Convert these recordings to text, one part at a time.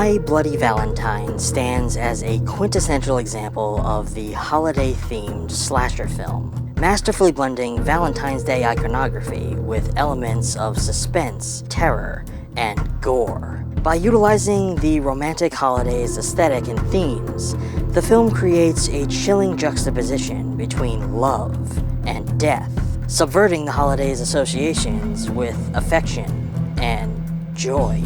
My Bloody Valentine stands as a quintessential example of the holiday-themed slasher film, masterfully blending Valentine's Day iconography with elements of suspense, terror, and gore. By utilizing the romantic holidays aesthetic and themes, the film creates a chilling juxtaposition between love and death, subverting the holidays' associations with affection and joy.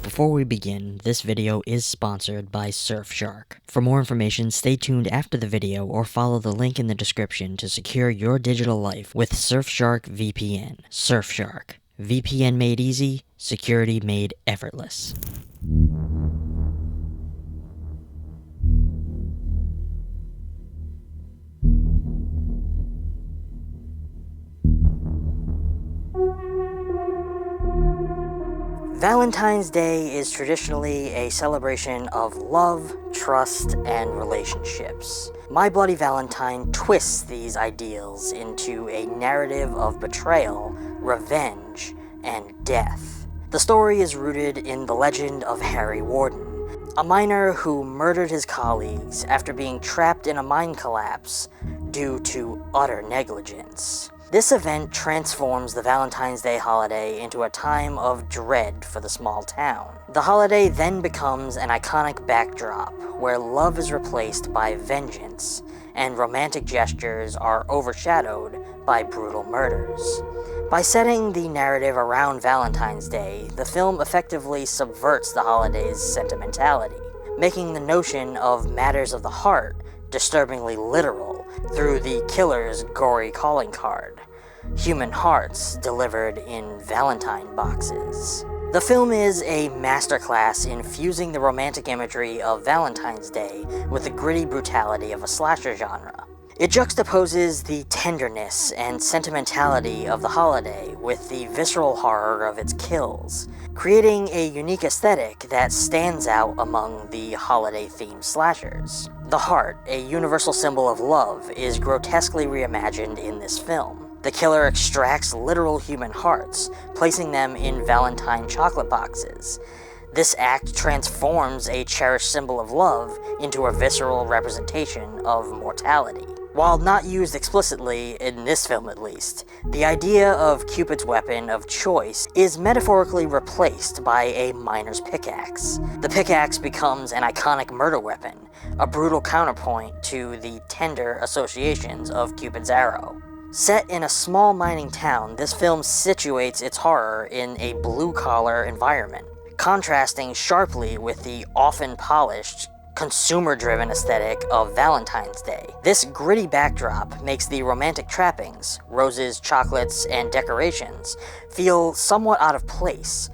Before we begin, this video is sponsored by Surfshark. For more information, stay tuned after the video or follow the link in the description to secure your digital life with Surfshark VPN. Surfshark. VPN made easy, security made effortless. Valentine's Day is traditionally a celebration of love, trust, and relationships. My Bloody Valentine twists these ideals into a narrative of betrayal, revenge, and death. The story is rooted in the legend of Harry Warden, a miner who murdered his colleagues after being trapped in a mine collapse due to utter negligence. This event transforms the Valentine's Day holiday into a time of dread for the small town. The holiday then becomes an iconic backdrop where love is replaced by vengeance and romantic gestures are overshadowed by brutal murders. By setting the narrative around Valentine's Day, the film effectively subverts the holiday's sentimentality, making the notion of matters of the heart disturbingly literal through the killer's gory calling card: human hearts delivered in Valentine boxes. The film is a masterclass in fusing the romantic imagery of Valentine's Day with the gritty brutality of a slasher genre. It juxtaposes the tenderness and sentimentality of the holiday with the visceral horror of its kills, creating a unique aesthetic that stands out among the holiday-themed slashers. The heart, a universal symbol of love, is grotesquely reimagined in this film. The killer extracts literal human hearts, placing them in Valentine chocolate boxes. This act transforms a cherished symbol of love into a visceral representation of mortality. While not used explicitly, in this film at least, the idea of Cupid's weapon of choice is metaphorically replaced by a miner's pickaxe. The pickaxe becomes an iconic murder weapon, a brutal counterpoint to the tender associations of Cupid's arrow. Set in a small mining town, this film situates its horror in a blue-collar environment, contrasting sharply with the often polished, consumer-driven aesthetic of Valentine's Day. This gritty backdrop makes the romantic trappings, roses, chocolates, and decorations, feel somewhat out of place,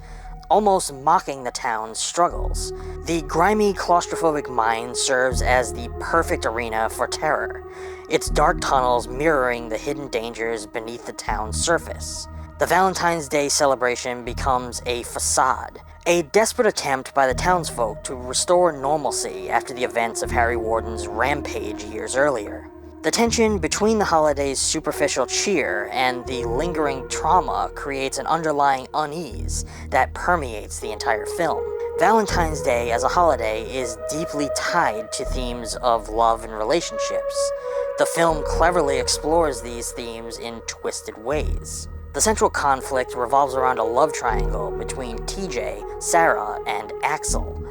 almost mocking the town's struggles. The grimy, claustrophobic mine serves as the perfect arena for terror, its dark tunnels mirroring the hidden dangers beneath the town's surface. The Valentine's Day celebration becomes a facade, a desperate attempt by the townsfolk to restore normalcy after the events of Harry Warden's rampage years earlier. The tension between the holiday's superficial cheer and the lingering trauma creates an underlying unease that permeates the entire film. Valentine's Day as a holiday is deeply tied to themes of love and relationships. The film cleverly explores these themes in twisted ways. The central conflict revolves around a love triangle between TJ, Sarah, and Axel.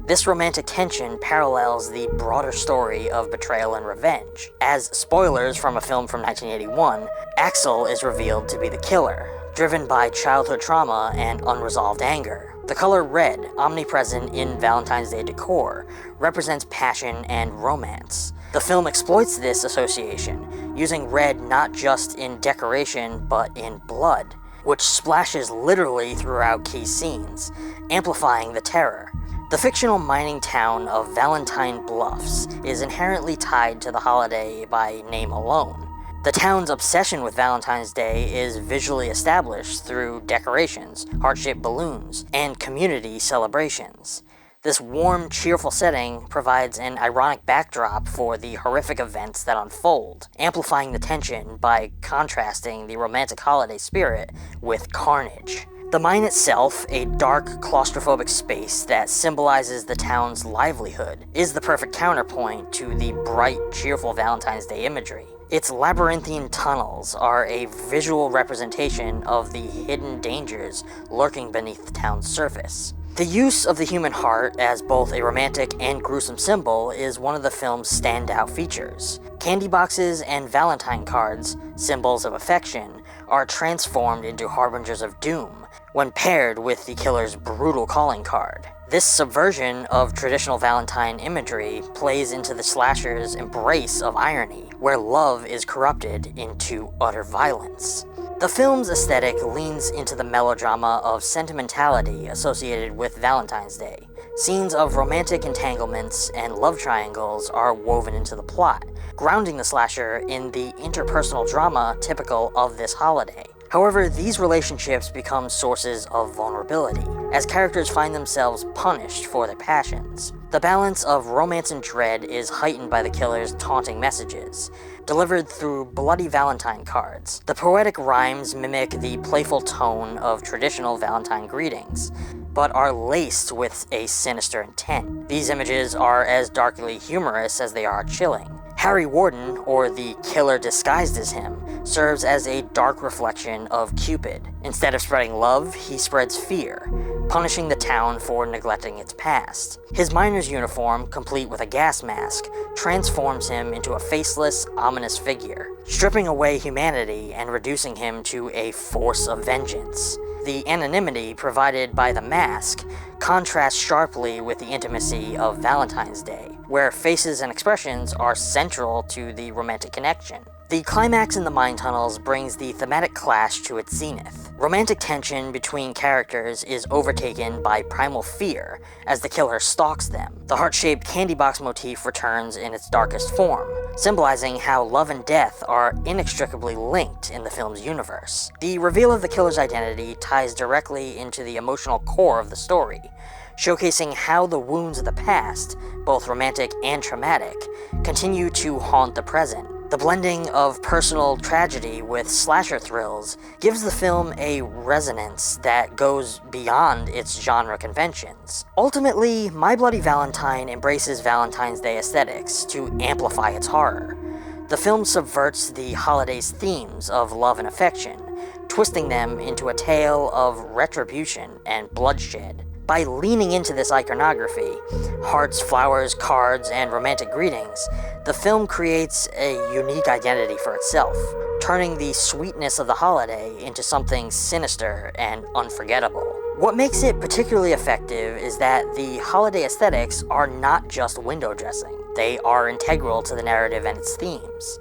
This romantic tension parallels the broader story of betrayal and revenge. As spoilers from a film from 1981, Axel is revealed to be the killer, driven by childhood trauma and unresolved anger. The color red, omnipresent in Valentine's Day decor, represents passion and romance. The film exploits this association, using red not just in decoration but in blood, which splashes literally throughout key scenes, amplifying the terror. The fictional mining town of Valentine Bluffs is inherently tied to the holiday by name alone. The town's obsession with Valentine's Day is visually established through decorations, heart-shaped balloons, and community celebrations. This warm, cheerful setting provides an ironic backdrop for the horrific events that unfold, amplifying the tension by contrasting the romantic holiday spirit with carnage. The mine itself, a dark, claustrophobic space that symbolizes the town's livelihood, is the perfect counterpoint to the bright, cheerful Valentine's Day imagery. Its labyrinthine tunnels are a visual representation of the hidden dangers lurking beneath the town's surface. The use of the human heart as both a romantic and gruesome symbol is one of the film's standout features. Candy boxes and Valentine cards, symbols of affection, are transformed into harbingers of doom when paired with the killer's brutal calling card. This subversion of traditional Valentine imagery plays into the slasher's embrace of irony, where love is corrupted into utter violence. The film's aesthetic leans into the melodrama of sentimentality associated with Valentine's Day. Scenes of romantic entanglements and love triangles are woven into the plot, grounding the slasher in the interpersonal drama typical of this holiday. However, these relationships become sources of vulnerability, as characters find themselves punished for their passions. The balance of romance and dread is heightened by the killer's taunting messages, delivered through bloody Valentine cards. The poetic rhymes mimic the playful tone of traditional Valentine greetings, but are laced with a sinister intent. These images are as darkly humorous as they are chilling. Harry Warden, or the killer disguised as him, serves as a dark reflection of Cupid. Instead of spreading love, he spreads fear, punishing the town for neglecting its past. His miner's uniform, complete with a gas mask, transforms him into a faceless, ominous figure, stripping away humanity and reducing him to a force of vengeance. The anonymity provided by the mask contrasts sharply with the intimacy of Valentine's Day, where faces and expressions are central to the romantic connection. The climax in the mine tunnels brings the thematic clash to its zenith. Romantic tension between characters is overtaken by primal fear as the killer stalks them. The heart-shaped candy box motif returns in its darkest form, symbolizing how love and death are inextricably linked in the film's universe. The reveal of the killer's identity ties directly into the emotional core of the story, showcasing how the wounds of the past, both romantic and traumatic, continue to haunt the present. The blending of personal tragedy with slasher thrills gives the film a resonance that goes beyond its genre conventions. Ultimately, My Bloody Valentine embraces Valentine's Day aesthetics to amplify its horror. The film subverts the holiday's themes of love and affection, twisting them into a tale of retribution and bloodshed. By leaning into this iconography, hearts, flowers, cards, and romantic greetings, the film creates a unique identity for itself, turning the sweetness of the holiday into something sinister and unforgettable. What makes it particularly effective is that the holiday aesthetics are not just window dressing. They are integral to the narrative and its themes.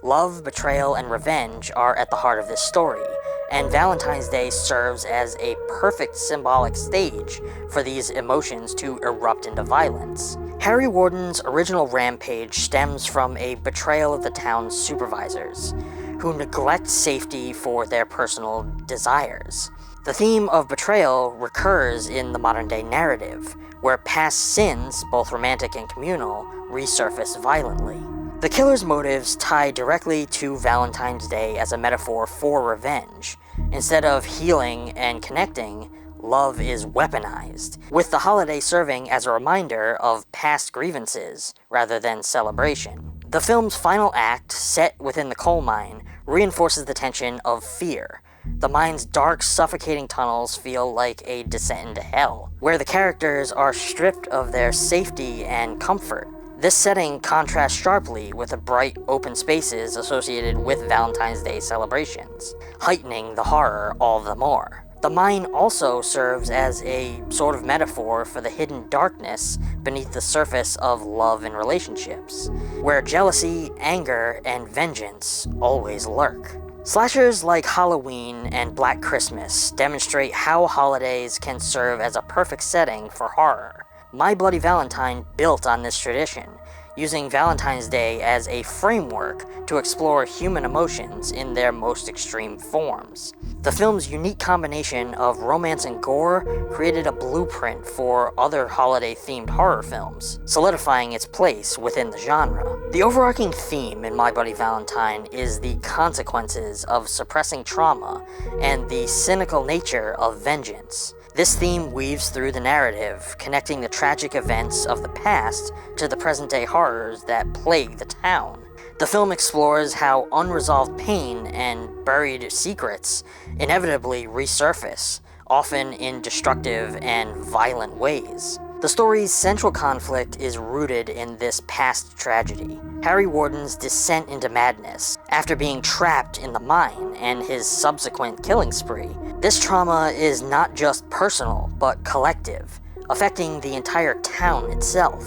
Love, betrayal, and revenge are at the heart of this story, and Valentine's Day serves as a perfect symbolic stage for these emotions to erupt into violence. Harry Warden's original rampage stems from a betrayal of the town's supervisors, who neglect safety for their personal desires. The theme of betrayal recurs in the modern-day narrative, where past sins, both romantic and communal, resurface violently. The killer's motives tie directly to Valentine's Day as a metaphor for revenge. Instead of healing and connecting, love is weaponized, with the holiday serving as a reminder of past grievances rather than celebration. The film's final act, set within the coal mine, reinforces the tension of fear. The mine's dark, suffocating tunnels feel like a descent into hell, where the characters are stripped of their safety and comfort. This setting contrasts sharply with the bright, open spaces associated with Valentine's Day celebrations, heightening the horror all the more. The mine also serves as a sort of metaphor for the hidden darkness beneath the surface of love and relationships, where jealousy, anger, and vengeance always lurk. Slashers like Halloween and Black Christmas demonstrate how holidays can serve as a perfect setting for horror. My Bloody Valentine built on this tradition, using Valentine's Day as a framework to explore human emotions in their most extreme forms. The film's unique combination of romance and gore created a blueprint for other holiday-themed horror films, solidifying its place within the genre. The overarching theme in My Bloody Valentine is the consequences of suppressing trauma and the cynical nature of vengeance. This theme weaves through the narrative, connecting the tragic events of the past to the present-day horrors that plague the town. The film explores how unresolved pain and buried secrets inevitably resurface, often in destructive and violent ways. The story's central conflict is rooted in this past tragedy. Harry Warden's descent into madness after being trapped in the mine and his subsequent killing spree. This trauma is not just personal, but collective, affecting the entire town itself.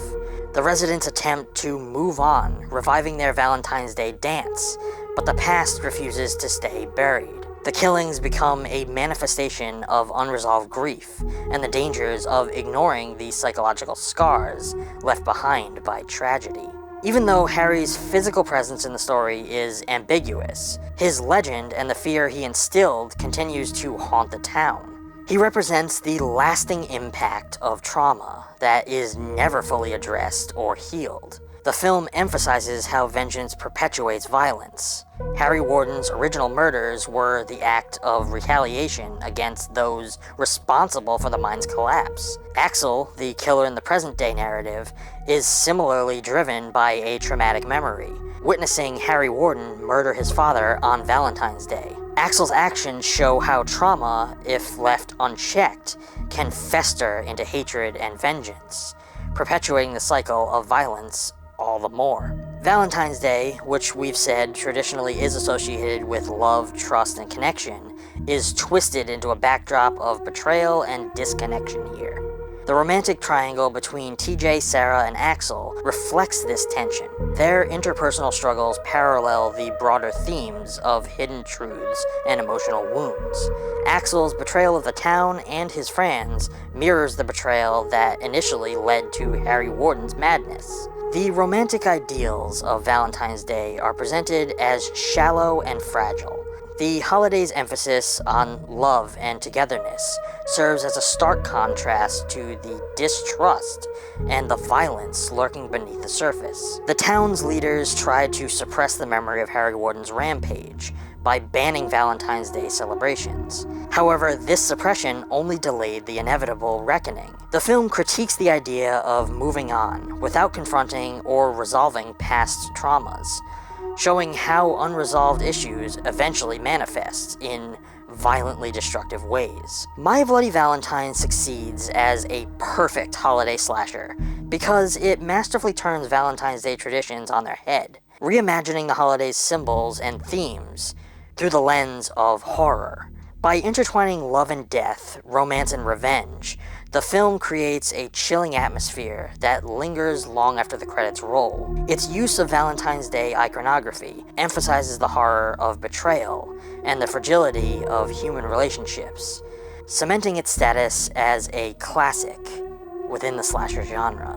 The residents attempt to move on, reviving their Valentine's Day dance, but the past refuses to stay buried. The killings become a manifestation of unresolved grief and the dangers of ignoring the psychological scars left behind by tragedy. Even though Harry's physical presence in the story is ambiguous, his legend and the fear he instilled continues to haunt the town. He represents the lasting impact of trauma that is never fully addressed or healed. The film emphasizes how vengeance perpetuates violence. Harry Warden's original murders were the act of retaliation against those responsible for the mine's collapse. Axel, the killer in the present-day narrative, is similarly driven by a traumatic memory, witnessing Harry Warden murder his father on Valentine's Day. Axel's actions show how trauma, if left unchecked, can fester into hatred and vengeance, perpetuating the cycle of violence all the more. Valentine's Day, which we've said traditionally is associated with love, trust, and connection, is twisted into a backdrop of betrayal and disconnection here. The romantic triangle between TJ, Sarah, and Axel reflects this tension. Their interpersonal struggles parallel the broader themes of hidden truths and emotional wounds. Axel's betrayal of the town and his friends mirrors the betrayal that initially led to Harry Warden's madness. The romantic ideals of Valentine's Day are presented as shallow and fragile. The holiday's emphasis on love and togetherness serves as a stark contrast to the distrust and the violence lurking beneath the surface. The town's leaders tried to suppress the memory of Harry Warden's rampage by banning Valentine's Day celebrations. However, this suppression only delayed the inevitable reckoning. The film critiques the idea of moving on without confronting or resolving past traumas, showing how unresolved issues eventually manifest in violently destructive ways. My Bloody Valentine succeeds as a perfect holiday slasher because it masterfully turns Valentine's Day traditions on their head, reimagining the holiday's symbols and themes through the lens of horror. By intertwining love and death, romance and revenge, the film creates a chilling atmosphere that lingers long after the credits roll. Its use of Valentine's Day iconography emphasizes the horror of betrayal and the fragility of human relationships, cementing its status as a classic within the slasher genre.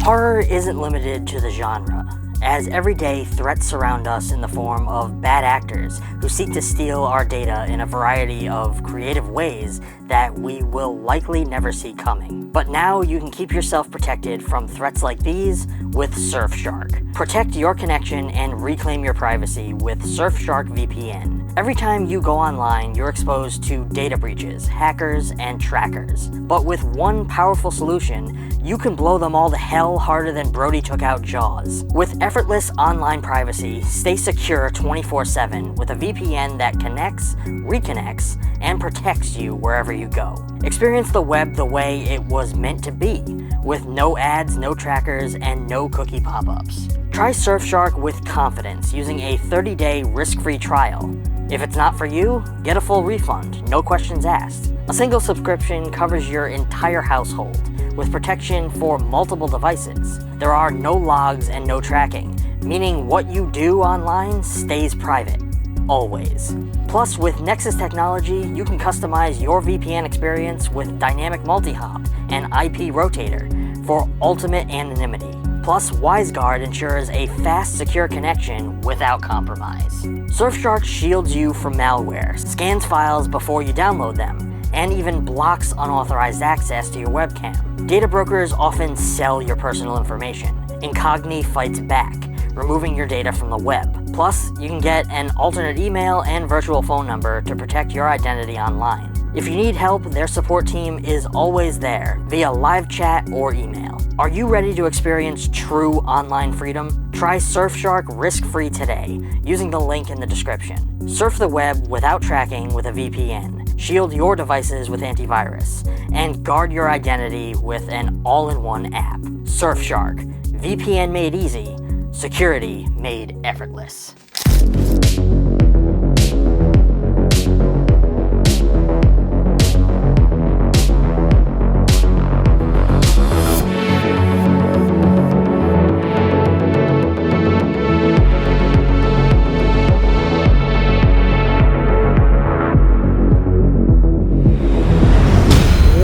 Horror isn't limited to the genre, as everyday threats surround us in the form of bad actors who seek to steal our data in a variety of creative ways that we will likely never see coming. But now you can keep yourself protected from threats like these with Surfshark. Protect your connection and reclaim your privacy with Surfshark VPN. Every time you go online, you're exposed to data breaches, hackers, and trackers. But with one powerful solution, you can blow them all to hell harder than Brody took out Jaws. With effortless online privacy, stay secure 24/7 with a VPN that connects, reconnects, and protects you wherever you go. Experience the web the way it was meant to be, with no ads, no trackers, and no cookie pop-ups. Try Surfshark with confidence using a 30-day risk-free trial. If it's not for you, get a full refund, no questions asked. A single subscription covers your entire household, with protection for multiple devices. There are no logs and no tracking, meaning what you do online stays private, always. Plus, with Nexus technology, you can customize your VPN experience with dynamic multi-hop and IP rotator for ultimate anonymity. Plus, WiseGuard ensures a fast, secure connection without compromise. Surfshark shields you from malware, scans files before you download them, and even blocks unauthorized access to your webcam. Data brokers often sell your personal information. Incogni fights back, removing your data from the web. Plus, you can get an alternate email and virtual phone number to protect your identity online. If you need help, their support team is always there, via live chat or email. Are you ready to experience true online freedom? Try Surfshark risk-free today, using the link in the description. Surf the web without tracking with a VPN, shield your devices with antivirus, and guard your identity with an all-in-one app. Surfshark, VPN made easy, security made effortless.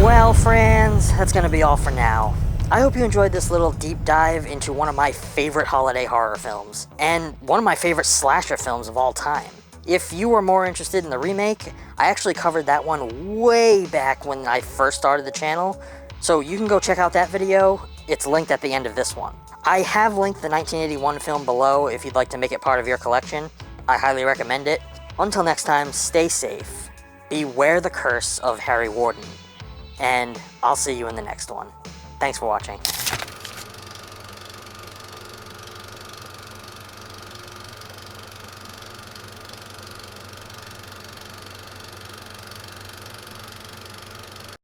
Well, friends, that's gonna be all for now. I hope you enjoyed this little deep dive into one of my favorite holiday horror films, and one of my favorite slasher films of all time. If you are more interested in the remake, I actually covered that one way back when I first started the channel, so you can go check out that video. It's linked at the end of this one. I have linked the 1981 film below if you'd like to make it part of your collection. I highly recommend it. Until next time, stay safe, beware the curse of Harry Warden, and I'll see you in the next one. Thanks for watching.